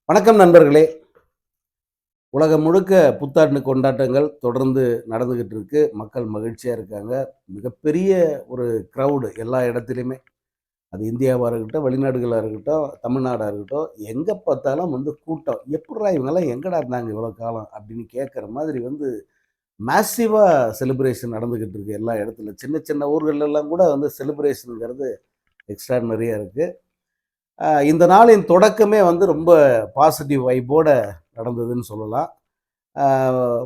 வணக்கம் நண்பர்களே. உலகம் முழுக்க புத்தாண்டு கொண்டாட்டங்கள் தொடர்ந்து நடந்துகிட்டு இருக்கு. மக்கள் மகிழ்ச்சியா இருக்காங்க. மிகப்பெரிய ஒரு கிரவுடு எல்லா இடத்திலுமே. அது இந்தியாவா இருக்கட்டும், வெளிநாடுகளா இருக்கட்டும், தமிழ்நாடா இருக்கட்டும், எங்க பார்த்தாலும் கூட்டம். எப்புட்றா இவங்கலாம் எங்கடா இருந்தாங்க இவ்வளோ காலம்? அப்படின்னு கேட்குற மாதிரி மேசிவா செலிப்ரேஷன் நடந்துகிட்டு இருக்கு எல்லா இடத்துலயும். சின்ன சின்ன ஊர்கள்லலாம் கூட செலிப்ரேஷன்ங்கிறது எக்ஸ்ட்ராடினரியா இருக்கு. இந்த நாளின் தொடக்கமே ரொம்ப பாசிட்டிவ் வைப்போட நடந்ததுன்னு சொல்லலாம். அ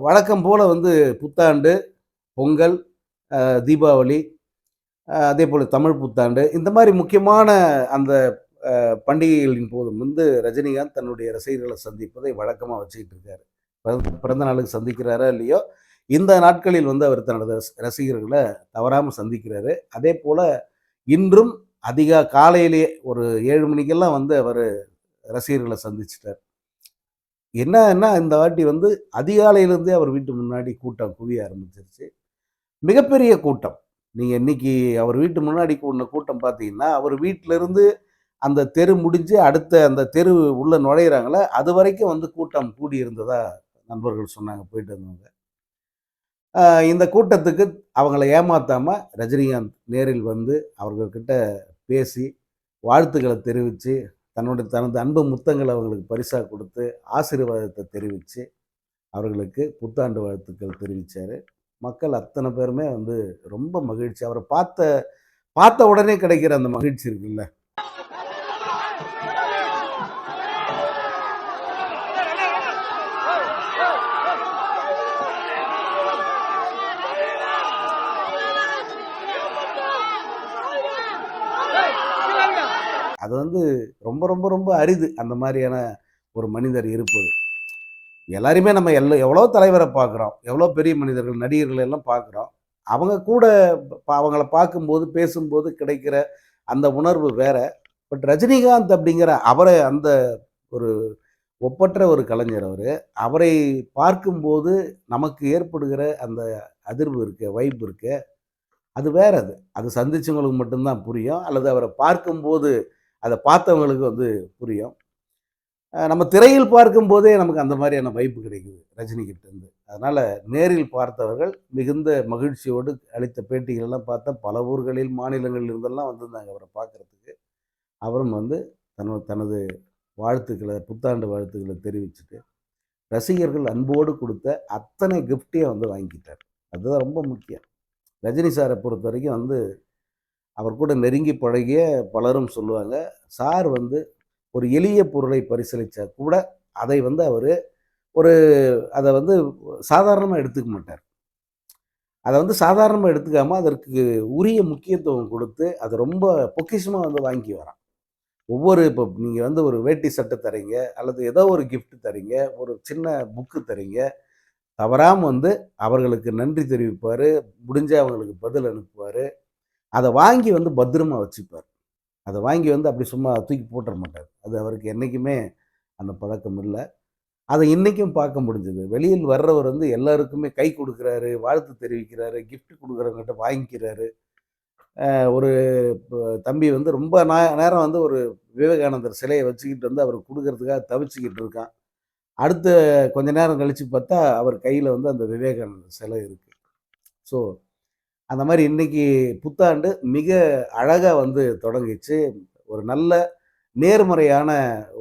வழக்கம் போல புத்தாண்டு, பொங்கல், தீபாவளி, அதேபோல தமிழ் புத்தாண்டு இந்த மாரி முக்கியமான அந்த பண்டிகைகளின் போதும் ரஜினிகாந்த் தன்னுடைய ரசிகர்கள சந்திப்பதை வழக்கமா வச்சுக்கிட்டு இருக்காரு. பிறந்த நாளுக்கு சந்திக்கிறாரோ இல்லையோ, இந்த நாட்களில் அவர் தனது ரசிகர்கள தவறாம சந்திக்கிறாரு. அதேபோல இன்றும் காலையிலேயே ஒரு 7 மணிக்கெல்லாம் அவரு ரசிகர்கள சந்திச்சுட்டார். என்னன்னா இந்த வாட்டி அதிகாலையிலிருந்தே அவர் வீட்டு முன்னாடி கூட்டம் குவிய ஆரம்பிச்சிருச்சு. மிகப்பெரிய கூட்டம். நீங்க இன்னைக்கு அவர் வீட்டு முன்னாடி கூடுன கூட்டம் பார்த்தீங்கன்னா, அவர் வீட்லருந்து அந்த தெரு முடிஞ்சு அடுத்த அந்த தெரு உள்ள நுழையிறாங்கல்ல, அதுவரைக்கும் கூட்டம் கூடியிருந்ததா நண்பர்கள் சொன்னாங்க போயிட்டு வந்தவங்க. இந்த கூட்டத்துக்கு அவங்கள ஏமாத்தாம ரஜினிகாந்த் நேரில் அவர்கள்கிட்ட பேசி, வாழ்த்துக்கள தெரிவிச்சு, தனது அன்பு முத்தங்கள அவங்களுக்கு பரிசா குடுத்து, ஆசீர்வாதத்த தெரிவிச்சு, அவர்களுக்கு புத்தாண்டு வாழ்த்துக்கள் தெரிவிச்சாரு. மக்கள் அத்தன பேருமே ரொம்ப மகிழ்ச்சி. அவர பார்த்த பார்த்த உடனே கிடைக்கிற அந்த மகிழ்ச்சி இருக்குல்ல. அது ரொம்ப ரொம்ப ரொம்ப அரிது அந்த மாரியான ஒரு மனிதர் இருப்பது. எல்லாரையுமே நம்ம எவ்வளோ தலைவர பார்க்குறோம். எவ்வளோ பெரிய மனிதர்கள், நடிகர்கள் எல்லாம் பார்க்குறோம். அவங்க கூட அவங்கள பார்க்கும்போது, பேசும்போது கிடைக்கிற அந்த உணர்வு வேற. பட் ரஜினிகாந்த் அப்படிங்கிற அவரை அந்த ஒரு ஒப்பற்ற ஒரு கலைஞர் அவரு. அவரை பார்க்கும்போது நமக்கு ஏற்படுகிற அந்த அதிர்வு இருக்கே, வைப் இருக்கே, அது வேற அது. அது சந்திச்சவங்களுக்கு மட்டும் தான் புரியும். அல்லது அவர பார்க்கும்போது, அத பார்த்தவங்களுக்கு புரியும். நம்ம திரையில் பார்க்கும்போதே நமக்கு அந்த மாதிரியான வைப்பு கிடைக்குது ரஜினி கிட்ட இருந்து. அதனால நேரில் பார்த்தவர்கள் மிகுந்த மகிழ்ச்சியோடு அளித்த பேட்டிகள் எல்லாம் பார்த்தா பல ஊர்களில், மாநிலங்களில் இருந்தெல்லாம் வந்திருந்தாங்க அவரை பார்க்கறதுக்கு. அவரும் தனது வாழ்த்துக்கள, புத்தாண்டு வாழ்த்துக்கள தெரிவிச்சுட்டு, ரசிகர்கள் அன்போடு குடுத்த அத்தனை கிஃப்ட்டையும் வாங்கிக்கிட்டார். அதுதான் ரொம்ப முக்கியம். ரஜினி சார பொறுத்தவரைக்கும் அவர் கூட நெருங்கி பழகிய பலரும் சொல்லுவாங்க, சார் ஒரு எளிய பொருளை பரிசளிச்சா கூட, அதை அவரு ஒரு அத சாதாரணமா எடுத்துக்க மாட்டார். அத சாதாரணமா எடுத்துக்காம, அதற்கு உரிய முக்கியத்துவம் குடுத்து, அத ரொம்ப பொக்கிஷமா வாங்கிக்குவாராம். இப்போ நீங்க ஒரு வேட்டி சட்டை தர்றீங்க, அல்லது ஏதோ ஒரு கிஃப்ட் தர்றீங்க, ஒரு சின்ன புக்கு தர்றீங்க, தவறாம அவர்களுக்கு நன்றி தெரிவிப்பாரு, முடிஞ்சா அவங்களுக்கு பதில் அனுப்புவாரு. அத வாங்கி பத்திரமா வச்சுப்பார். அத வாங்கி அப்படி சும்மா தூக்கி போட்டுற மாட்டார். அது அவருக்கு என்னைக்குமே அந்த பழக்கம் இல்ல. அத இன்னைக்கும் பார்க்க முடிஞ்சது. வெளியில் வர்றவர் எல்லாருக்குமே கை குடுக்குறாரு, வாழ்த்து தெரிவிக்கிறாரு, கிஃப்ட் குடுக்குறவங்ககிட்ட வாங்கிக்கிறாரு. ஒரு தம்பி ரொம்ப நேரம் ஒரு விவேகானந்தர் சிலைய வச்சுக்கிட்டு அவருக்கு குடுக்குறதுக்காக தவிச்சுக்கிட்டு இருக்கான். அடுத்த கொஞ்ச நேரம் கழிச்சு பார்த்தா, அவர் கையில அந்த விவேகானந்தர் சிலை இருக்கு. ஸோ, அந்த மாரி இன்னைக்கு புத்தாண்டு மிக அழகா தொடங்கிச்சு. ஒரு நல்ல நேர்மறையான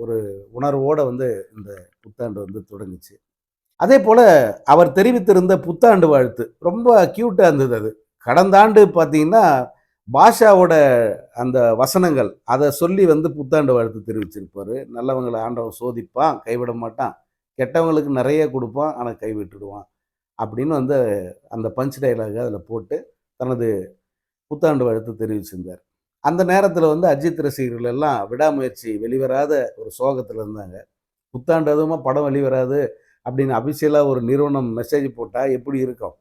ஒரு உணர்வோட இந்த புத்தாண்டு தொடங்குச்சு. அதேபோல அவர் தெரிவித்திருந்த புத்தாண்டு வாழ்த்து ரொம்ப கியூட்டா இருந்தது அது. கடந்த ஆண்டு பார்த்தீங்கன்னா, பாஷாவோட அந்த வசனங்கள் அத சொல்லி புத்தாண்டு வாழ்த்து தெரிவிச்சிருப்பாரு. நல்லவங்கள ஆண்டவன் சோதிப்பான், கைவிட மாட்டான். கெட்டவங்களுக்கு நெறைய குடுப்பான், ஆனா கைவிட்டுடுவான். அப்படின்னு அந்த பஞ்ச் டயலாக அதில போட்டு தனது புத்தாண்டு வாழ்த்து தெரிவிச்சிருந்தார். அந்த நேரத்தில அஜித் ரசிகர்கள் எல்லாம் விடாமுயற்சி வெளிவராத ஒரு சோகத்தில இருந்தாங்க. புத்தாண்டு அதுவுமா படம் வெளிவராது அப்படின்னு அபிஷியலா ஒரு நிறுவனம் மெசேஜ் போட்டா எப்படி இருக்கும்?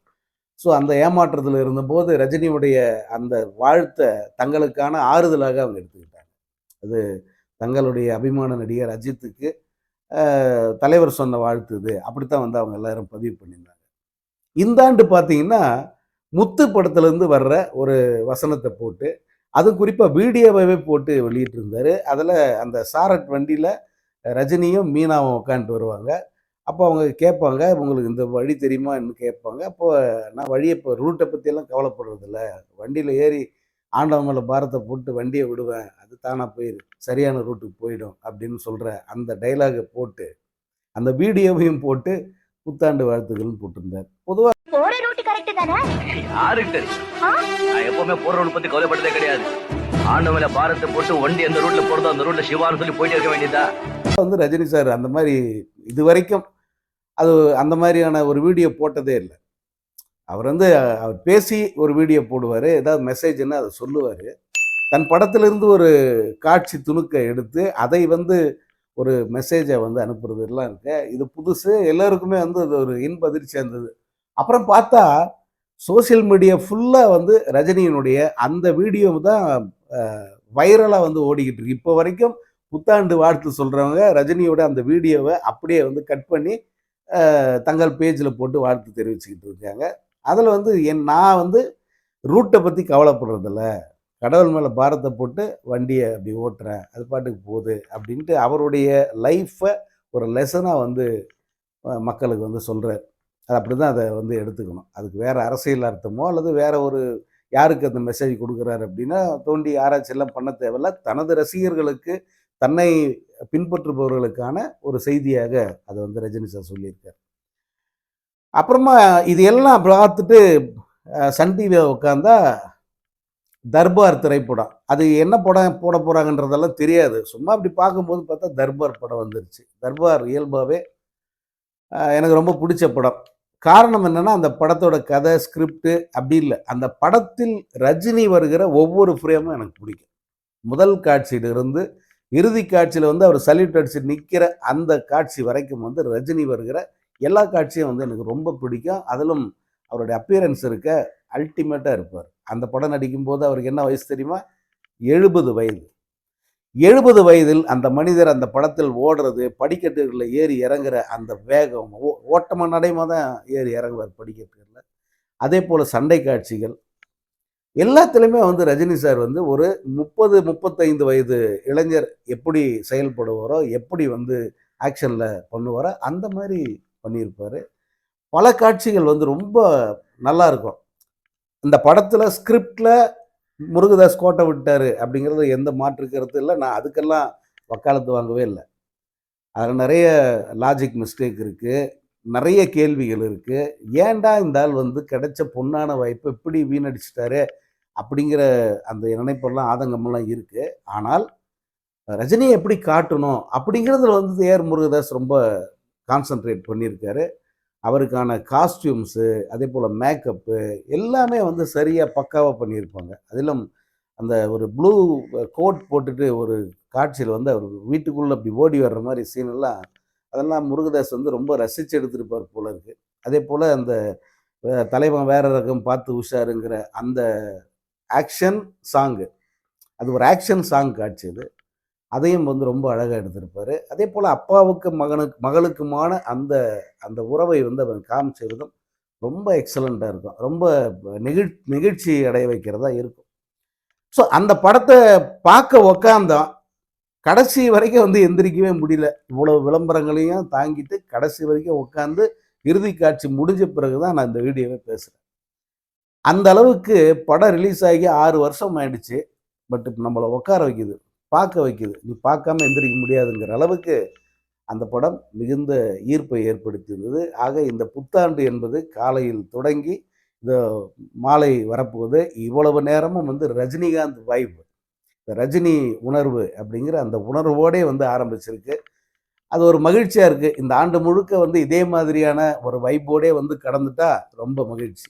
ஸோ அந்த ஏமாற்றத்தில இருந்தபோது ரஜினியுடைய அந்த வாழ்த்த தங்களுக்கான ஆறுதலாக அவங்க எடுத்துக்கிட்டாங்க. அது தங்களுடைய அபிமான நடிகர் அஜித்துக்கு தலைவர் சொன்ன வாழ்த்து இது. அப்படித்தான் அவங்க எல்லாரும் பதிவு பண்ணியிருந்தாங்க. இந்த ஆண்டு பார்த்தீங்கன்னா, முத்து படத்திலிருந்து வர்ற ஒரு வசனத்த போட்டு, அதுவும் குறிப்பா வீடியோவாவே போட்டு வெளியிட்டிருந்தாரு. அதுல அந்த சாரட் வண்டியில ரஜினியும் மீனாவும் உட்காந்துட்டு வருவாங்க. அப்போ அவங்க கேட்பாங்க, உங்களுக்கு இந்த வழி தெரியுமான்னு கேட்பாங்க. அப்போ நான் வழிய இப்போ ரூட்டை பற்றியெல்லாம் கவலைப்படுறதில்ல. வண்டியில் ஏறி ஆண்டவன் மேல பாரத்த போட்டு வண்டிய விடுவேன். அது தானா சரியான ரூட்டுக்கு போயிடும் அப்படின்னு சொல்ற அந்த டயலாக போட்டு, அந்த வீடியோவையும் போட்டு புத்தாண்டு வாழ்த்துக்கள்னு போட்டிருந்தார். பொதுவா போற ரூட் கரெக்ட் தானே? யாருக்கு தெரியும்? நான் எப்பவுமே போற ரூட் பத்தி கவலைப்பட்டதே கிடையாது. ஆண்டவன் மேல பாரத்தை போட்டு வண்டி எந்த ரூட்ல போறதோ அந்த ரூட்ல சிவான்னு சொல்லி போயிட்டே இருக்க வேண்டியதா. ரஜினி சார் அந்த மாரி இதுவரைக்கும் அது அந்த மாதிரியான ஒரு வீடியோ போட்டதே இல்ல. அவர் அவர் பேசி ஒரு வீடியோ போடுவாரு. ஏதாவது மெசேஜ்ன்னா அத சொல்லுவாரு. தன் படத்திலிருந்து ஒரு காட்சி துணுக்க எடுத்து, அதை ஒரு மெசேஜ அனுப்புறதெல்லாம் இருக்கு. இது புதுசு. எல்லாருக்குமே அது ஒரு இன்ப அதிர்ச்சியா இருந்தது. அப்புறம் பார்த்தா, சோசியல் மீடியா ஃபுல்லா ரஜினியினுடைய அந்த வீடியோ தான் வைரலா ஓடிக்கிட்டு இருக்கு. இப்போ வரைக்கும் புத்தாண்டு வாழ்த்து சொல்றவங்க ரஜினியோட அந்த வீடியோவை அப்படியே கட் பண்ணி தங்கள் பேஜில் போட்டு வாழ்த்து தெரிவிச்சுக்கிட்டு இருக்காங்க. அதில் நான் ரூட்டை பற்றி கவலைப்படுறதில்ல. கடவுள் மேலே பாரத்தை போட்டு வண்டியை அப்படி ஓட்டுறேன், அது பாட்டுக்கு போகுது அப்படின்ட்டு அவருடைய லைஃப்பை ஒரு லெசனாக மக்களுக்கு சொல்கிறார். அது அப்படி தான் அதை எடுத்துக்கணும். அதுக்கு வேறு அரசியல் அர்த்தமோ அல்லது வேற ஒரு யாருக்கு அந்த மெசேஜ் கொடுக்குறாரு அப்படின்னா தோண்டி ஆராய்ச்சியெல்லாம் பண்ண தேவையில்ல. தனது ரசிகர்களுக்கு, தன்னை பின்பற்றுபவர்களுக்கான ஒரு செய்தியாக அதை ரஜினி சார் சொல்லியிருக்கார். அப்புறமா இது எல்லாம் பார்த்துட்டு சன் டிவியை உட்காந்தா தர்பார் திரைப்படம், அது என்ன படம் போட போகிறாங்கன்றதெல்லாம் தெரியாது. சும்மா அப்படி பார்க்கும்போது பார்த்தா தர்பார் படம் வந்துருச்சு. தர்பார் இயல்பாகவே எனக்கு ரொம்ப பிடிச்ச படம். காரணம் என்னன்னா, அந்த படத்தோட கதை, ஸ்கிரிப்ட் அப்படி இல்லை. அந்த படத்தில் ரஜினி வருகிற ஒவ்வொரு ஃப்ரேமும் எனக்கு பிடிக்கும். முதல் காட்சியிலிருந்து இறுதி காட்சியில் அவர் சல்யூட் அடிச்சு நிற்கிற அந்த காட்சி வரைக்கும் ரஜினி வருகிற எல்லா காட்சியும் எனக்கு ரொம்ப பிடிக்கும். அதிலும் அவருடைய அப்பியரன்ஸ் இருக்க அல்டிமேட்டாக இருப்பார். அந்த படம் நடிக்கும்போது அவருக்கு என்ன வயசு தெரியுமா? 70 வயது. 70 வயதில் அந்த மனிதர் அந்த படத்தில் ஓடுறது, படிக்கட்டுகளில் ஏறி இறங்குற அந்த வேகம், ஓட்டமா நடைமா தான் ஏறி இறங்குவார் படிக்கட்டுகளில். அதே போல் சண்டை காட்சிகள் எல்லாத்துலேயுமே ரஜினி சார் ஒரு 30-35 வயது இளைஞர் எப்படி செயல்படுவாரோ, எப்படி ஆக்ஷனில் பண்ணுவாரோ அந்த மாதிரி பண்ணியிருப்பார். பல காட்சிகள் ரொம்ப நல்லா இருக்கும். இந்த படத்தில் ஸ்கிரிப்டில் முருகதாஸ் கோட்டை விட்டார் அப்படிங்கிறது எந்த மாற்று கருத்து இல்லை. நான் அதுக்கெல்லாம் வக்காலத்து வாங்கவே இல்லை. அதில் நிறைய லாஜிக் மிஸ்டேக் இருக்குது, நிறைய கேள்விகள் இருக்குது. ஏன்டா இந்த ஆள் கிடைச்ச பொன்னான வாய்ப்பை இப்படி வீணடிச்சிட்டாரு அப்படிங்கிற அந்த நினைப்பெல்லாம் ஆதங்கமெல்லாம் இருக்குது. ஆனால் ரஜினியை எப்படி காட்டணும் அப்படிங்கிறதுல ஏஆர் முருகதாஸ் ரொம்ப கான்சன்ட்ரேட் பண்ணியிருக்காரு. அவருக்கான காஸ்டியூம்ஸு, அதே போல் மேக்கப்பு எல்லாமே சரியாக பக்காவாக பண்ணியிருப்பாங்க. அதிலும் அந்த ஒரு ப்ளூ கோட் போட்டுட்டு ஒரு காட்சியில் அவர் வீட்டுக்குள்ளே அப்படி ஓடி வர்ற மாதிரி சீனெல்லாம், அதெல்லாம் முருகதாஸ் ரொம்ப ரசித்து எடுத்திருப்பார் போல இருக்குது. அதே போல் அந்த தலைவன் வேற ரகம் பார்த்து உஷாருங்கிற அந்த ஆக்ஷன் சாங்கு, அது ஒரு ஆக்ஷன் சாங் காட்சி அது. அதையும் ரொம்ப அழகாக எடுத்திருப்பார். அதே போல் அப்பாவுக்கு மகளுக்குமான அந்த அந்த உறவை அவர் காமிச்சதும் ரொம்ப எக்ஸலண்ட்டாக இருக்கும். ரொம்ப நெகிழ்ச்சி அடைய வைக்கிறதா இருக்கும். ஸோ அந்த படத்தை பார்க்க உக்காந்தோம். கடைசி வரைக்கும் எந்திரிக்கவே முடியல. இவ்வளவு விளம்பரங்களையும் தாங்கிட்டு கடைசி வரைக்கும் உட்காந்து இறுதி காட்சி முடிஞ்ச பிறகு தான் நான் இந்த வீடியோவை பேசுகிறேன். அந்த அளவுக்கு படம் ரிலீஸ் ஆகி 6 வருஷம் ஆயிடுச்சு. பட் நம்மளை உட்கார வைக்குது, பார்க்க வைக்குது. நீ பார்க்காம எந்திரிக்க முடியாதுங்கிற அளவுக்கு அந்த படம் மிகுந்த ஈர்ப்பை ஏற்படுத்தியிருந்தது. ஆக இந்த புத்தாண்டு என்பது காலையில் தொடங்கி இந்த மாலை வரப்போகுது. இவ்வளவு நேரமும் ரஜினிகாந்த் வைப், ரஜினி உணர்வு அப்படிங்கிற அந்த உணர்வோடே ஆரம்பிச்சிருக்கு. அது ஒரு மகிழ்ச்சியாக இருக்குது. இந்த ஆண்டு முழுக்க இதே மாதிரியான ஒரு வைப்போடே கடந்துட்டா ரொம்ப மகிழ்ச்சி.